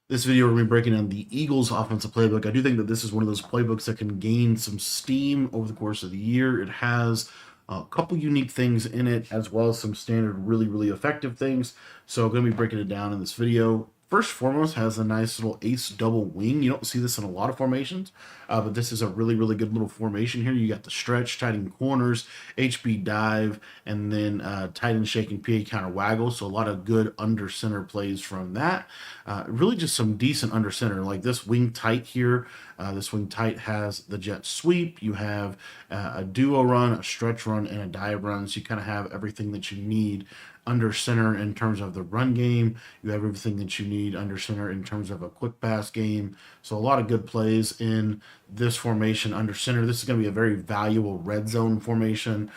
This video, we're going to be breaking down the Eagles offensive playbook. I do think that this is one of those playbooks that can gain some steam over the course of the year. It has a couple unique things in it, as well as some standard, really effective things. So I'm going to be breaking it down in this video. First and foremost, has a nice little ace double wing. You don't see this in a lot of formations, but this is a really good little formation here. You got the stretch, tight end corners, HB dive, and then tight end shaking PA counter waggle. So a lot of good under center plays from that. Really just some decent under center. Like this wing tight here. This wing tight has the jet sweep. You have a duo run, a stretch run, and a dive run. So you kind of have everything that you need under center in terms of the run game. You have everything that you need under center in terms of a quick pass game. So a lot of good plays in this formation under center. This is going to be a very valuable red zone formation.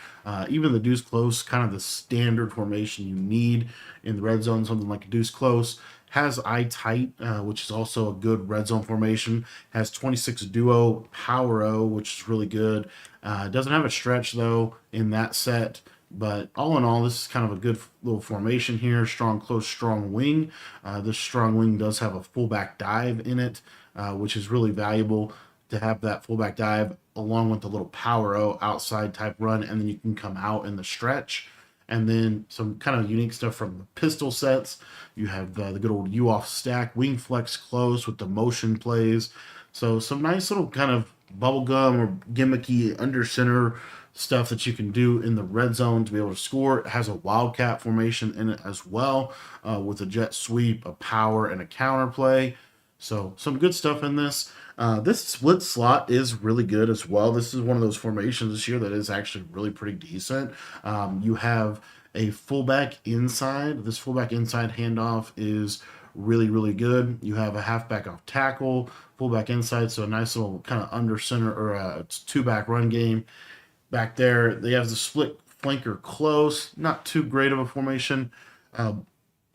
Even the deuce close, kind of the standard formation you need in the red zone, something like a deuce close. Has eye tight, which is also a good red zone formation. Has 26 duo power O, which is really good. Doesn't have a stretch though in that set. But all in all, this is kind of a good little formation here. Strong, close, strong wing. This strong wing does have a fullback dive in it, which is really valuable to have that fullback dive along with the little power O outside type run, and then you can come out in the stretch. And then some kind of unique stuff from the pistol sets. You have the good old U off stack, wing flex close with the motion plays. So some nice little kind of bubblegum or gimmicky under center stuff that you can do in the red zone to be able to score. It has a wildcat formation in it as well, with a jet sweep, a power, and a counter play. So some good stuff in this. This split slot is really good as well. This is one of those formations this year that is actually really pretty decent. You have a fullback inside. This fullback inside handoff is really good. You have a halfback off tackle, fullback inside, so a nice little kind of under center or a two back run game. Back there, they have the split flanker close, not too great of a formation. And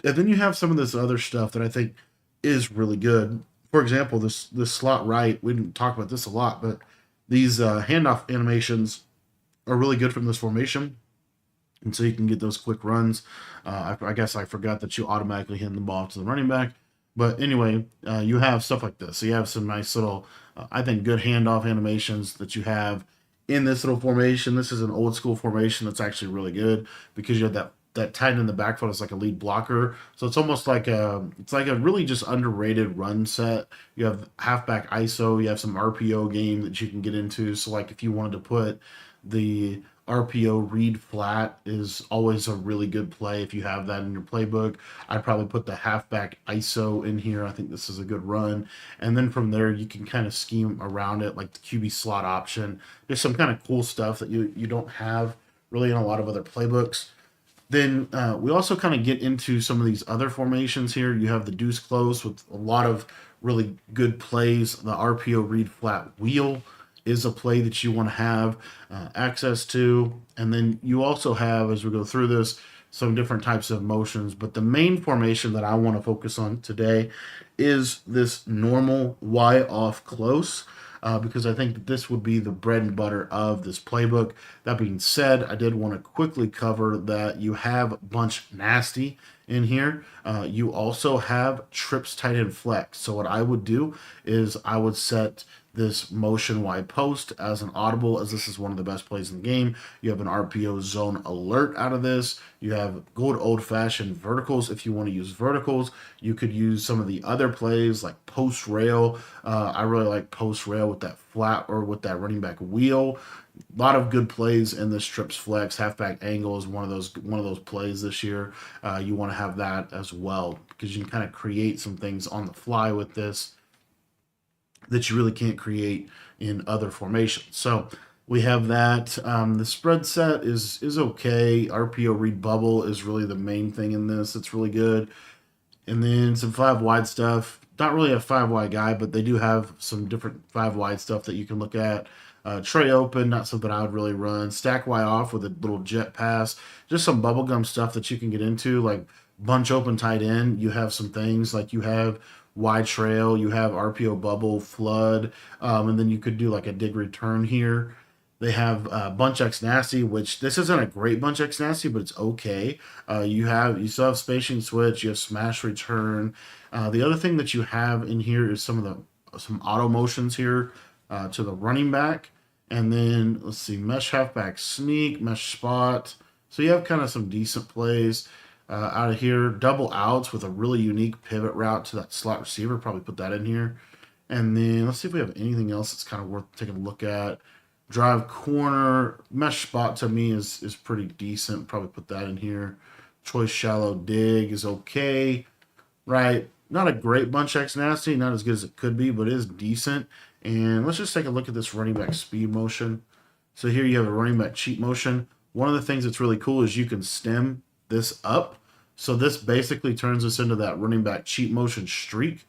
then you have some of this other stuff that I think is really good. For example, this slot right, we didn't talk about this a lot, but these handoff animations are really good from this formation. And so you can get those quick runs. I guess I forgot that you automatically hand the ball to the running back. But anyway, you have stuff like this. So you have some nice little, I think, good handoff animations that you have in this little formation. This is an old school formation that's actually really good because you have that tight end in the backfield is like a lead blocker. So it's almost like a really just underrated run set. You have halfback ISO, you have some RPO game that you can get into. So like if you wanted to put the RPO read flat is always a really good play if you have that in your playbook. I'd probably put the halfback ISO in here. I think this is a good run. And then from there, you can kind of scheme around it like the QB slot option. There's some kind of cool stuff that you don't have really in a lot of other playbooks. Then we also kind of get into some of these other formations here. You have the deuce close with a lot of really good plays. The RPO read flat wheel is a play that you want to have access to. And then you also have, as we go through this, some different types of motions. But the main formation that I want to focus on today is this normal Y off close. Because I think that this would be the bread and butter of this playbook. That being said, I did want to quickly cover that you have bunch nasty in here. You also have trips tight end flex. So what I would do is I would set this motion wide post as an audible, as this is one of the best plays in the game. You have an RPO zone alert out of this. You have good old fashioned verticals. If you want to use verticals, you could use some of the other plays like post rail. I really like post rail with that flat or with that running back wheel. A lot of good plays in this trips flex. Halfback angle is one of those plays this year. You want to have that as well because you can kind of create some things on the fly with this that you really can't create in other formations. So we have that. The spread set is okay. RPO read bubble is really the main thing in this. It's really good. And then some five wide stuff. Not really a five wide guy, but they do have some different five wide stuff that you can look at. Tray open, not something I would really run. Stack Y off with a little jet pass. Just some bubblegum stuff that you can get into, like bunch open tight end. You have some things like you have wide trail, you have RPO bubble, flood, and then you could do like a dig return here. They have Bunch X Nasty, which this isn't a great Bunch X Nasty, but it's okay. You still have spacing switch, you have smash return. The other thing that you have in here is some auto motions here to the running back, and then let's see, mesh halfback sneak, mesh spot. So you have kind of some decent plays out of here. Double outs with a really unique pivot route to that slot receiver. Probably put that in here. And then let's see if we have anything else that's kind of worth taking a look at. Drive corner, mesh spot to me is pretty decent. Probably put that in here. Choice shallow dig is okay, right? Not a great bunch X nasty, not as good as it could be, but it is decent. And let's just take a look at this running back speed motion. So here you have a running back cheat motion. One of the things that's really cool is you can stem this up. So this basically turns us into that running back cheat motion streak.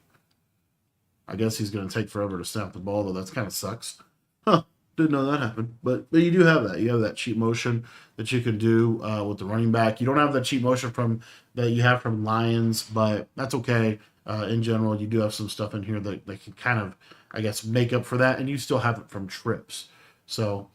I guess he's going to take forever to snap the ball, though. That's kind of sucks. Huh. Didn't know that happened. But you do have that. You have that cheat motion that you can do with the running back. You don't have that cheat motion that you have from Lions, but that's okay. In general, you do have some stuff in here that can kind of, I guess, make up for that, and you still have it from trips. So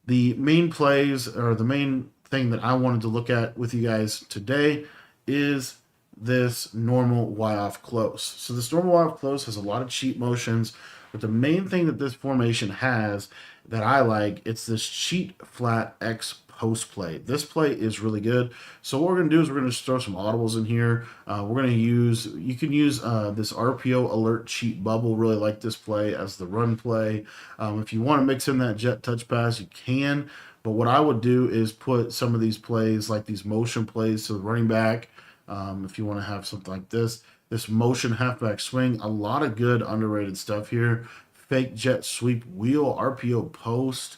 the main plays, or the main thing that I wanted to look at with you guys today, is this normal Y off close. So this normal Y off close has a lot of cheat motions, but the main thing that this formation has that I like, it's this cheat flat X post play. This play is really good. So what we're going to do is we're going to just throw some audibles in here. You can use this RPO alert cheat bubble. Really like this play as the run play. If you want to mix in that jet touch pass, you can. But what I would do is put some of these plays, like these motion plays to the running back. If you want to have something like this motion halfback swing, a lot of good underrated stuff here. Fake jet sweep wheel, RPO post.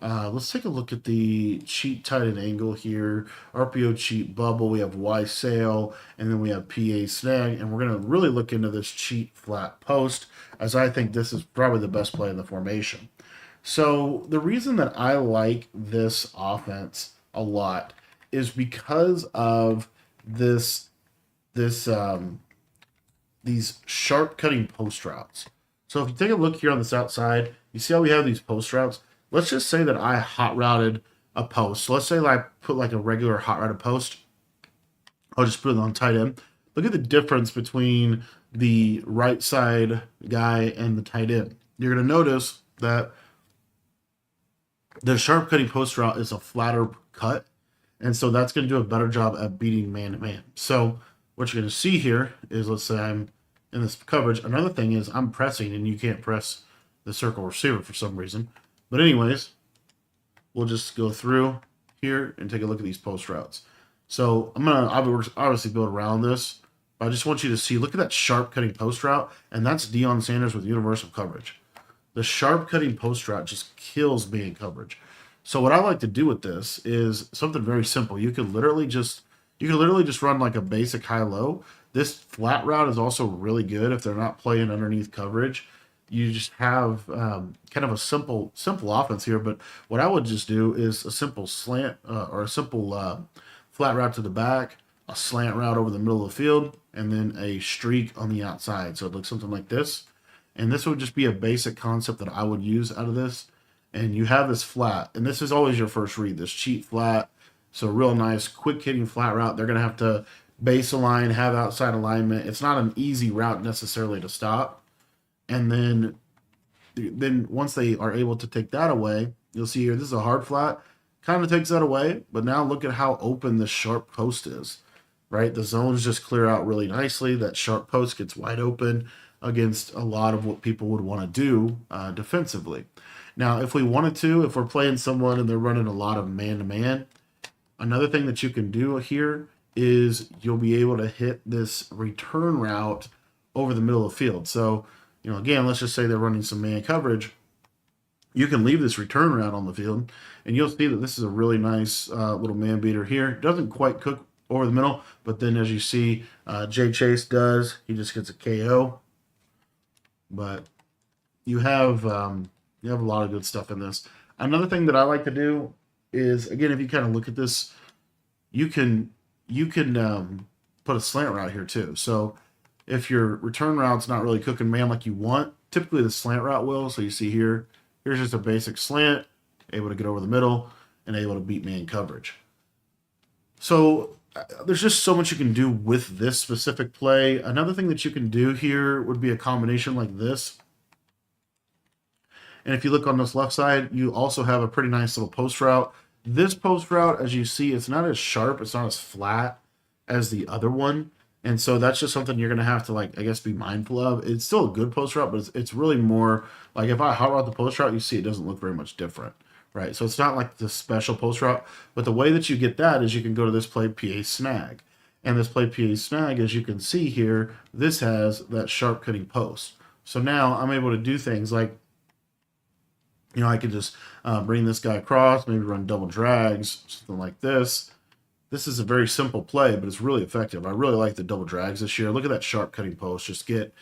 Let's take a look at the cheat tight end angle here. RPO cheat bubble. We have Y sail, and then we have PA snag, and we're going to really look into this cheat flat post, as I think this is probably the best play in the formation. So the reason that I like this offense a lot is because of this these sharp cutting post routes. So if you take a look here on this outside, you see how we have these post routes. Let's just say that I hot routed a post. So let's say I put like a regular hot routed post. I'll just put it on tight end. Look at the difference between the right side guy and the tight end. You're going to notice that the sharp cutting post route is a flatter cut. And so that's going to do a better job at beating man-to-man. So what you're going to see here is, let's say I'm in this coverage. Another thing is I'm pressing, and you can't press the circle receiver for some reason. But anyways, we'll just go through here and take a look at these post routes. So I'm going to obviously build around this. But I just want you to see, look at that sharp cutting post route. And that's Deion Sanders with universal coverage. The sharp cutting post route just kills me in coverage. So what I like to do with this is something very simple. You could literally just run like a basic high-low. This flat route is also really good if they're not playing underneath coverage. You just have kind of a simple offense here. But what I would just do is a simple slant or a simple flat route to the back, a slant route over the middle of the field, and then a streak on the outside. So it looks something like this. And this would just be a basic concept that I would use out of this. And you have this flat, and this is always your first read, this cheat flat. So real nice, quick hitting flat route. They're going to have to base align, have outside alignment. It's not an easy route necessarily to stop. And then once they are able to take that away, you'll see here, this is a hard flat. Kind of takes that away, but now look at how open this sharp post is, right? The zones just clear out really nicely. That sharp post gets wide open against a lot of what people would want to do defensively. Now, if we wanted to, if we're playing someone and they're running a lot of man-to-man, another thing that you can do here is you'll be able to hit this return route over the middle of the field. So, again, let's just say they're running some man coverage. You can leave this return route on the field, and you'll see that this is a really nice little man beater here. Doesn't quite cook over the middle, but then as you see, Jay Chase does. He just gets a KO. But you have a lot of good stuff in this. Another thing that I like to do is, again, if you kind of look at this, you can put a slant route here too. So if your return route's not really cooking man like you want, typically the slant route will. So you see here, here's just a basic slant. able to get over the middle, and able to beat man coverage. So there's just so much you can do with this specific play. Another thing that you can do here would be a combination like this. And if you look on this left side, you also have a pretty nice little post route. This post route, as you see, it's not as sharp, it's not as flat as the other one. And so that's just something you're going to have to, like, I guess, be mindful of. It's still a good post route, but it's really more, like, if I hot route the post route, you see it doesn't look very much different, right? So it's not like the special post route. But the way that you get that is you can go to this play PA snag. And this play PA snag, as you can see here, this has that sharp cutting post. So now I'm able to do things like, I could just bring this guy across, maybe run double drags, something like this. This is a very simple play, but it's really effective. I really like the double drags this year. Look at that sharp cutting post. Just get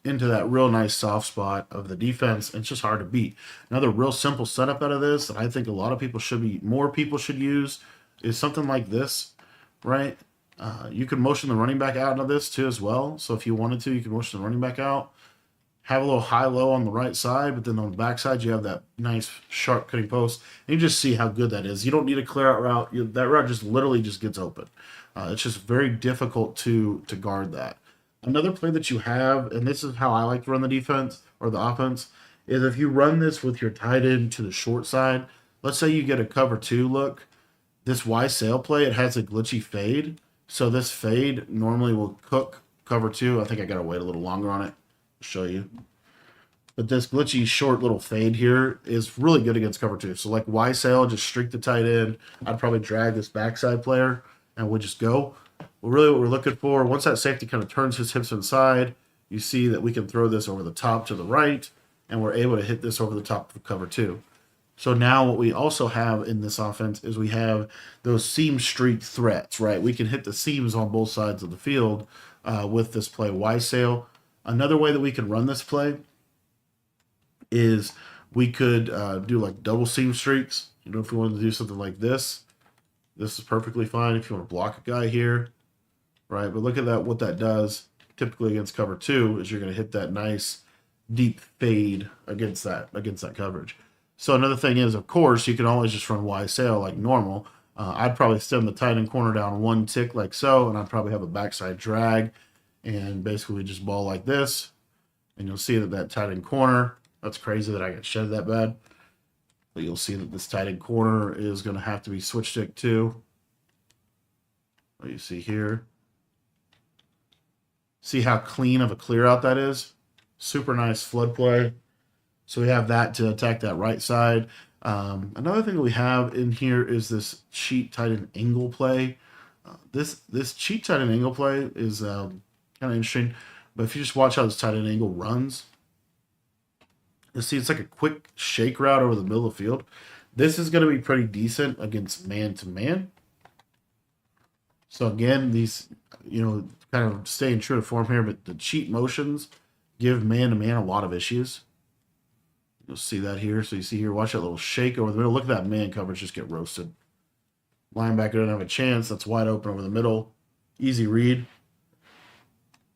into that real nice soft spot of the defense. It's just hard to beat. Another real simple setup out of this that I think a lot of people more people should use is something like this, right? You can motion the running back out of this too as well. So if you wanted to, you can motion the running back out. Have a little high-low on the right side, but then on the back side, you have that nice sharp cutting post. And you just see how good that is. You don't need a clear-out route. That route just literally just gets open. It's just very difficult to guard that. Another play that you have, and this is how I like to run the defense or the offense, is if you run this with your tight end to the short side, let's say you get a cover 2 look, this Y sail play, it has a glitchy fade. So this fade normally will cook cover 2. I think I got to wait a little longer on it. Show you, but this glitchy short little fade here is really good against cover 2. So like Y sail, just streak the tight end. I'd probably drag this backside player and we'll just go. Well, really what we're looking for, once that safety kind of turns his hips inside, you see that we can throw this over the top to the right, and we're able to hit this over the top of cover 2. So now what we also have in this offense is we have those seam streak threats, right? We can hit the seams on both sides of the field with this play Y sail. Another way that we can run this play is we could do like double seam streaks. If we wanted to do something like this, this is perfectly fine if you want to block a guy here, right? But look at that, what that does typically against cover 2 is you're going to hit that nice deep fade against that coverage. So another thing is, of course, you can always just run Y sail like normal. I'd probably stem the tight end corner down 1 tick like so, and I'd probably have a backside drag. And basically just ball like this. And you'll see that tight end corner, that's crazy that I got shed that bad. But you'll see that this tight end corner is going to have to be switch stick too. What you see here. See how clean of a clear out that is? Super nice flood play. So we have that to attack that right side. Another thing that we have in here is this cheat tight end angle play. This cheat tight end angle play is kind of interesting, but if you just watch how this tight end angle runs, you'll see it's like a quick shake route over the middle of the field. This is going to be pretty decent against man-to-man. So again, these, kind of staying true to form here, but the cheat motions give man-to-man a lot of issues. You'll see that here. So you see here, watch that little shake over the middle. Look at that man coverage just get roasted. Linebacker doesn't have a chance. That's wide open over the middle. Easy read.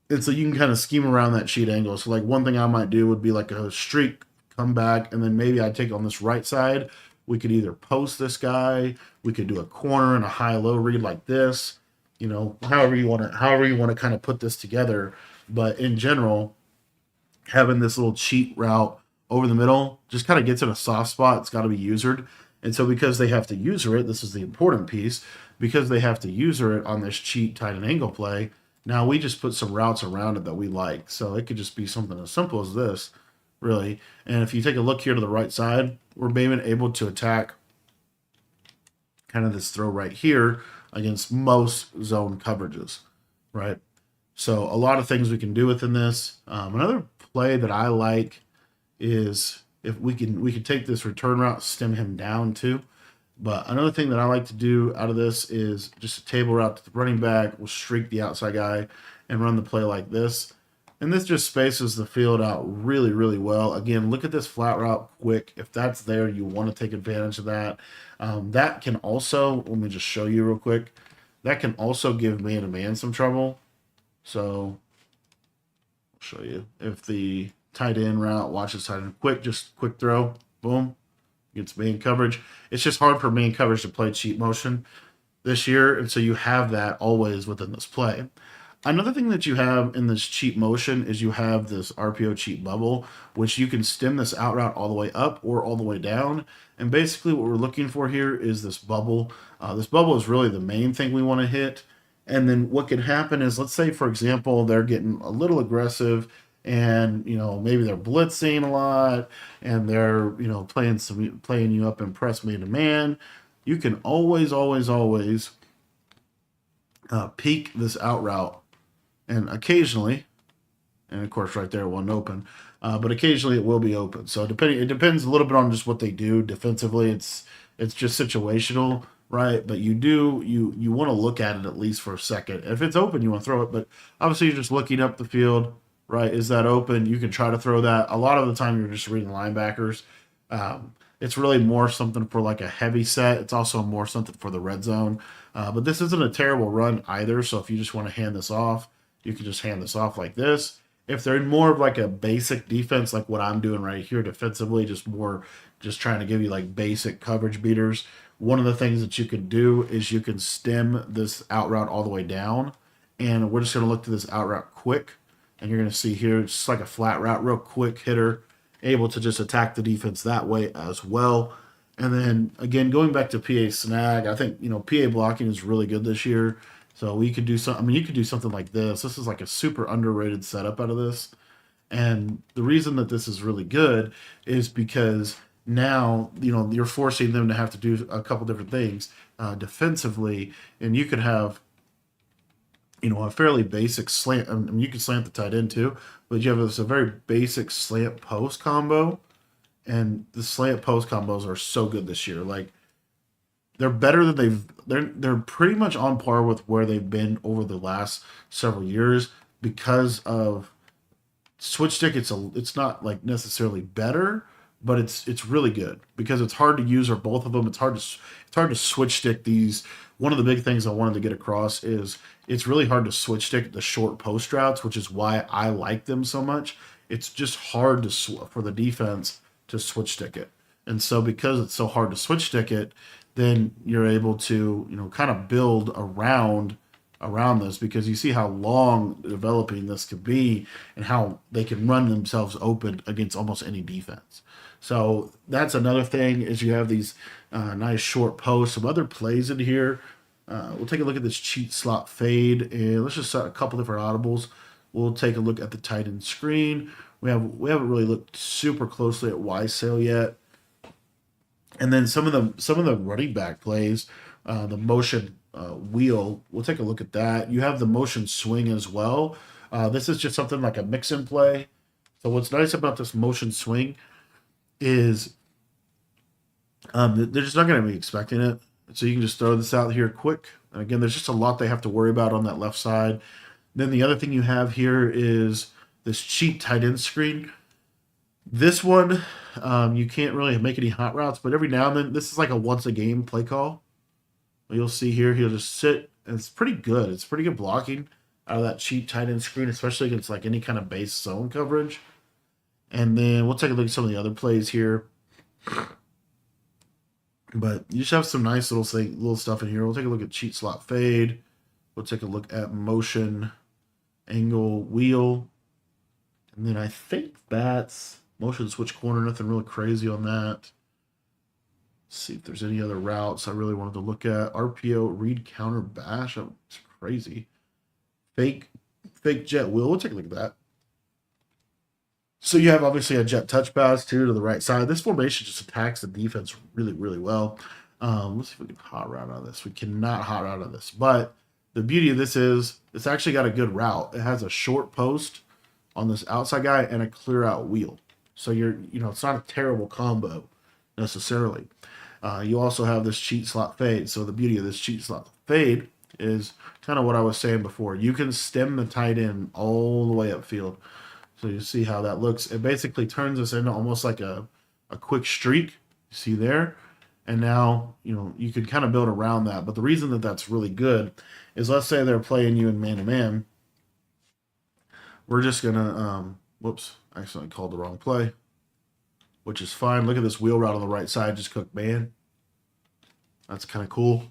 And so you can kind of scheme around that cheat angle. So like one thing I might do would be like a streak, come back, and then maybe I'd take on this right side. We could either post this guy, we could do a corner and a high-low read like this. However you want to kind of put this together. But in general, having this little cheat route over the middle just kind of gets in a soft spot. It's got to be usered. And so because they have to user it, this is the important piece, because they have to user it on this cheat tight end angle play, now we just put some routes around it that we like. So it could just be something as simple as this, really. And if you take a look here to the right side, we're being able to attack kind of this throw right here against most zone coverages, right? So a lot of things we can do within this. Another play that I like is if we can take this return route, stem him down too. But another thing that I like to do out of this is just a table route to the running back. We'll streak the outside guy and run the play like this. And this just spaces the field out really, really well. Again, look at this flat route quick. If that's there, you want to take advantage of that. That can also, let me just show you real quick. That can also give man-to-man some trouble. So I'll show you. If the tight end route, watch this tight end, just quick throw, boom. against man coverage. It's just hard for man coverage to play cheat motion this year, and so you have that always within this play. Another thing that you have in this cheat motion is you have this RPO cheat bubble, which you can stem this out route all the way up or all the way down. And basically, what we're looking for here is this bubble. This bubble is really the main thing we want to hit. And then what can happen is, let's say, for example, they're getting a little aggressive, and maybe they're blitzing a lot, and they're playing you up in press man to man. You can always, always, always peek this out route, and occasionally, and of course right there it wasn't open, but occasionally it will be open. So it depends a little bit on just what they do defensively. It's just situational, right? But you want to look at it at least for a second. If it's open, you want to throw it, but obviously you're just looking up the field, right? Is that open? You can try to throw that. A lot of the time you're just reading linebackers. It's really more something for like a heavy set. It's also more something for the red zone. But this isn't a terrible run either. So if you just want to hand this off, you can just hand this off like this. If they're in more of like a basic defense, like what I'm doing right here defensively, just trying to give you like basic coverage beaters. One of the things that you can do is you can stem this out route all the way down. And we're just going to look to this out route quick. And you're going to see here, it's just like a flat route, real quick hitter, able to just attack the defense that way as well. And then again, going back to PA snag, I think PA blocking is really good this year. So we could do some. I mean, you could do something like this. This is like a super underrated setup out of this. And the reason that this is really good is because now you're forcing them to have to do a couple different things defensively, and you could have a fairly basic slant. I mean, you can slant the tight end too, but you have a very basic slant post combo, and the slant post combos are so good this year. Like they're better than they're pretty much on par with where they've been over the last several years because of switch stick. It's not like necessarily better, but it's really good because it's hard to use or both of them. It's hard to switch stick these. One of the big things I wanted to get across is it's really hard to switch stick the short post routes, which is why I like them so much. It's just hard for the defense to switch stick it, and so because it's so hard to switch stick it, then you're able to kind of build around this because you see how long developing this could be and how they can run themselves open against almost any defense. So that's another thing is you have these nice short posts, some other plays in here. We'll take a look at this cheat slot fade, and let's just set a couple different audibles. We'll take a look at the tight end screen. We haven't really looked super closely at Y sale yet. And then some of the running back plays, the motion wheel. We'll take a look at that. You have the motion swing as well. This is just something like a mix and play. So what's nice about this motion swing is they're just not going to be expecting it. So you can just throw this out here quick. And again, there's just a lot they have to worry about on that left side. Then the other thing you have here is this cheat tight end screen. This one, you can't really make any hot routes, but every now and then, this is like a once a game play call. You'll see here, he'll just sit, and it's pretty good. It's pretty good blocking out of that cheap tight end screen, especially against like any kind of base zone coverage. And then we'll take a look at some of the other plays here. But you just have some nice little stuff in here. We'll take a look at cheat slot fade. We'll take a look at motion angle wheel. And then I think that's motion switch corner. Nothing really crazy on that. Let's see if there's any other routes I really wanted to look at. RPO read counter bash. Oh, it's crazy. Fake jet wheel. We'll take a look at that. So you have obviously a jet touch pass too to the right side. This formation just attacks the defense really, really well. Let's see if we can hot route on this. We cannot hot route on this. But the beauty of this is it's actually got a good route. It has a short post on this outside guy and a clear out wheel. So it's not a terrible combo necessarily. You also have this cheat slot fade. So the beauty of this cheat slot fade is kind of what I was saying before. You can stem the tight end all the way upfield. So you see how that looks. It basically turns us into almost like a quick streak. You see there? And now, you can kind of build around that. But the reason that that's really good is let's say they're playing you in man-to-man. We're just going to, whoops, I accidentally called the wrong play. which is fine. Look at this wheel route on the right side, just cooked man. That's kind of cool.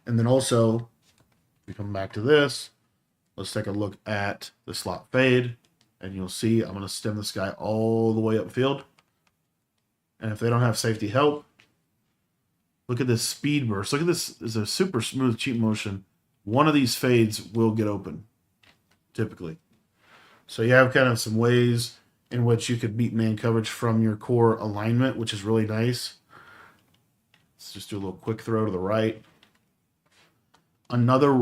And then also, we come back to this. Let's take a look at the slot fade, and you'll see I'm going to stem this guy all the way upfield. And if they don't have safety help, look at this speed burst. Look at this. This is a super smooth cheat motion. One of these fades will get open, typically. So you have kind of some ways in which you could beat man coverage from your core alignment, which is really nice. Let's just do a little quick throw to the right. Another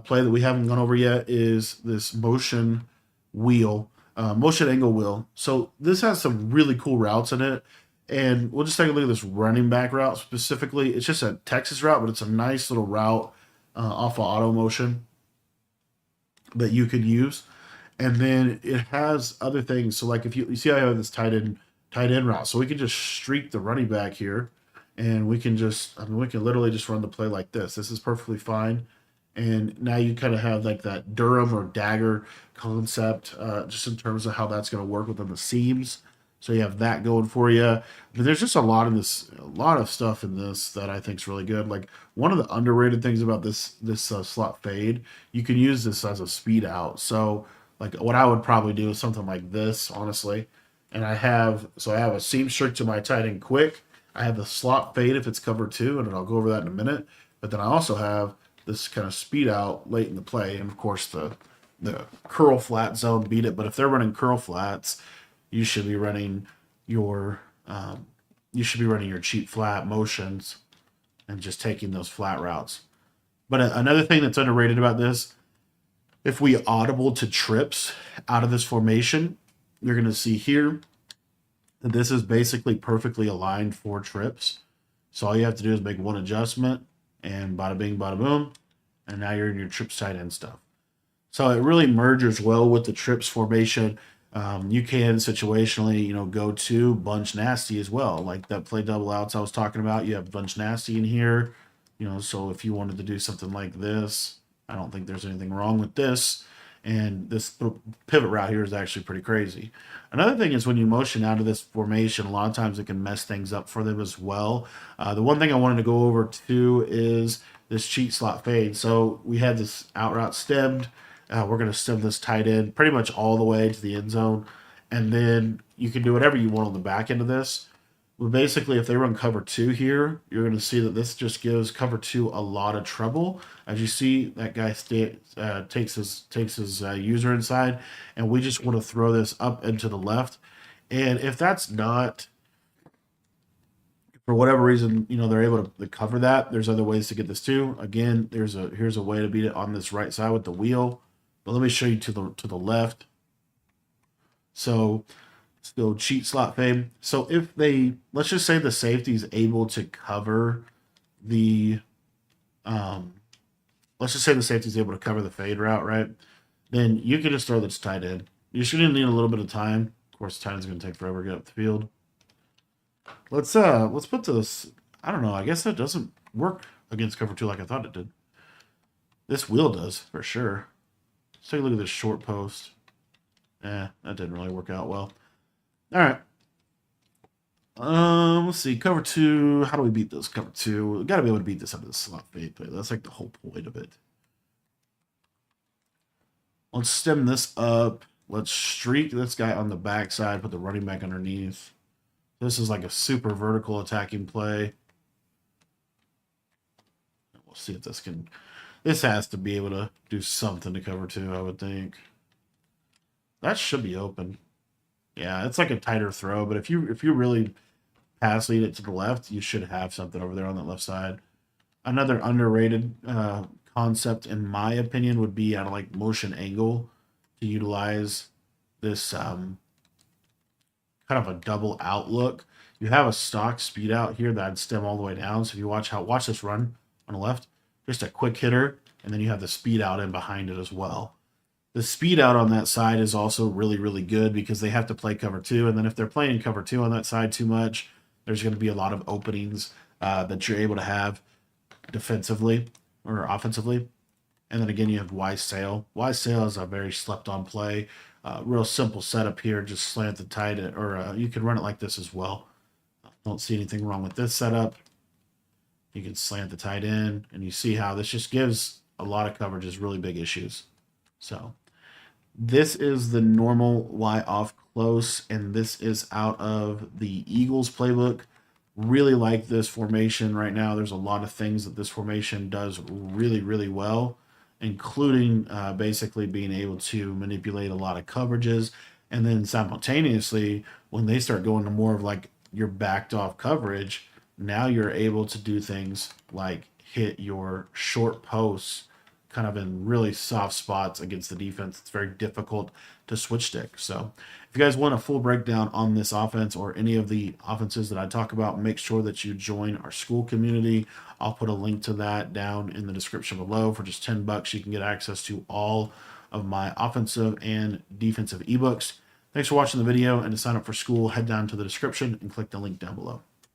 play that we haven't gone over yet is this motion wheel, motion angle wheel. So this has some really cool routes in it. And we'll just take a look at this running back route specifically. It's just a Texas route, but it's a nice little route off of auto motion that you could use. And then it has other things. So like if you see I have this tight end route. So we can just streak the running back here. And we can just, we can literally just run the play like this. This is perfectly fine. And now you kind of have like that Durham or dagger concept, just in terms of how that's going to work within the seams. So you have that going for you. But there's just a lot of stuff in this that I think is really good. Like one of the underrated things about this slot fade, you can use this as a speed out. So like what I would probably do is something like this, honestly. And I have a seam streak to my tight end quick. I have the slot fade if it's cover 2, and I'll go over that in a minute. But then I also have this kind of speed out late in the play, and of course the curl flat zone beat it. But if they're running curl flats, you should be running your cheap flat motions and just taking those flat routes. But another thing that's underrated about this, if we audible to trips out of this formation, you're going to see here that this is basically perfectly aligned for trips. So all you have to do is make one adjustment, and bada bing, bada boom, and now you're in your trips tight end stuff. So it really merges well with the trips formation. You can situationally, go to bunch nasty as well, like that play double outs I was talking about. You have bunch nasty in here, so if you wanted to do something like this, I don't think there's anything wrong with this. And this pivot route here is actually pretty crazy. Another thing is when you motion out of this formation, a lot of times it can mess things up for them as well. The one thing I wanted to go over too is this cheat slot fade. So we had this out route stemmed. We're going to stem this tight end pretty much all the way to the end zone. And then you can do whatever you want on the back end of this. But basically, if they run cover 2 here, you're going to see that this just gives cover 2 a lot of trouble. As you see, that guy takes his user inside, and we just want to throw this up and to the left. And if that's not, for whatever reason, they're able to cover that, there's other ways to get this too. Again, here's a way to beat it on this right side with the wheel. But let me show you to the left. So let's go cheat slot fade. So if let's just say the safety is able to cover the, let's just say the safety is able to cover the fade route, right? Then you can just throw this tight end. You should need a little bit of time. Of course, the tight end's going to take forever to get up the field. Let's put this. I don't know. I guess that doesn't work against cover 2 like I thought it did. This wheel does for sure. Let's take a look at this short post. That didn't really work out well. All right. Let's see. Cover 2. How do we beat this? Cover 2. We got to be able to beat this under the slot fade play. That's like the whole point of it. Let's stem this up. Let's streak this guy on the backside. Put the running back underneath. This is like a super vertical attacking play. We'll see if this can. This has to be able to do something to cover 2, I would think. That should be open. Yeah, it's like a tighter throw, but if you really pass lead it to the left, you should have something over there on that left side. Another underrated concept, in my opinion, would be out of like motion angle to utilize this kind of a double outlook. You have a stock speed out here that I'd stem all the way down. So if you watch this run on the left, just a quick hitter, and then you have the speed out in behind it as well. The speed out on that side is also really, really good because they have to play cover 2. And then if they're playing cover 2 on that side too much, there's going to be a lot of openings that you're able to have defensively or offensively. And then again, you have Wise Sail. Wise Sail is a very slept on play. Real simple setup here. Just slant the tight end, or you can run it like this as well. Don't see anything wrong with this setup. You can slant the tight end, and you see how this just gives a lot of coverages really big issues. So this is the normal Y off close, and this is out of the Eagles playbook. Really like this formation right now. There's a lot of things that this formation does really, really well, including basically being able to manipulate a lot of coverages. And then simultaneously, when they start going to more of like your backed off coverage, now you're able to do things like hit your short posts kind of in really soft spots against the defense. It's very difficult to switch stick. So if you guys want a full breakdown on this offense or any of the offenses that I talk about, make sure that you join our school community. I'll put a link to that down in the description below. For just $10, you can get access to all of my offensive and defensive ebooks. Thanks for watching the video, and to sign up for school, head down to the description and click the link down below.